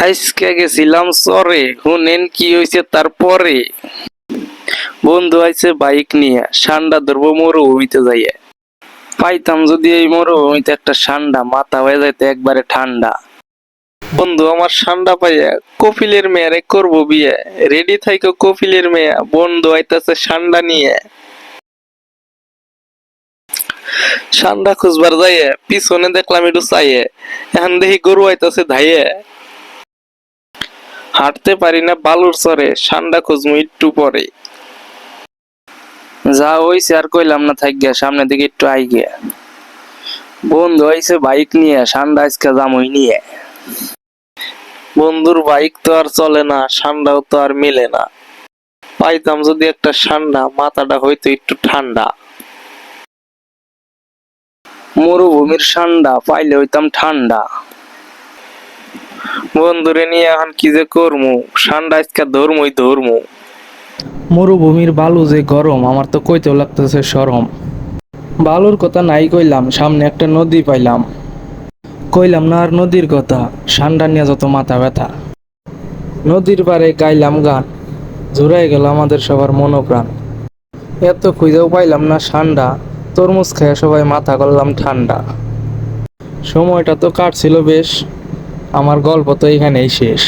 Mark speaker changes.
Speaker 1: আজকে গেছিলাম চরে, শুনেন কি হয়েছে তারপরে। বন্ধু আইছে বাইক নিয়ে, সান্ডা ধরবো মরুভূমিতে যাইয়ে। পাইতাম যদি এই মরুভূমিতে একটা সান্ডা, মাথা হয়ে যাইতে একবারে ঠান্ডা। বন্ধু আমার সান্ডা পাইয়া কপিলের মেয়ারে করবো বিয়ে। রেডি থাইকো কপিলের মেয়া, বন্ধু আইতাছে সান্ডা নিয়ে। সান্ডা খুঁজবার যাইয়ে পিছনে দেখলাম একটু চাইয়ে, এখন দেখি গরু আইতাছে ধাইয়ে। হাঁটতে পারি না বালুর চরে, সান্ডা খুঁজমু একটু পরে। যা হইছে আর কইলাম না, থাক গিয়া সামনের দিকে একটু আই গিয়া। বন্ধু আইছে বাইক নিয়ে, সান্ডা আজকে জামুই নিয়ে। বন্ধুর বাইক তো আর চলে না, সান্ডাও তো আর মিলে না। পাইতাম যদি একটা সান্ডা, মাথাটা হইতো একটু ঠান্ডা। মরুভূমির সান্ডা পাইলে হইতাম ঠান্ডা। বন্ধুরে নিয়ে এখন কি যে করমু, সান্ডা আজকে ধরমুই ধরমু।
Speaker 2: মরুভূমির বালু যে গরম, আমার তো কইতেও লাগতেছে শরম। বালুর কথা নাই কইলাম, সামনে একটা নদী পাইলাম। কইলাম না আর নদীর কথা, সান্ডা নিয়ে যত মাথা ব্যথা। নদীর পারে গাইলাম গান, জুড়াই গেল আমাদের সবার মনোপ্রাণ। এত খুঁজেও পাইলাম না সান্ডা, তরমুজ খেয়ে সবাই মাথা করলাম ঠান্ডা। সময়টা তো কাটছিল বেশ, আমার গল্প তো এখানেই শেষ।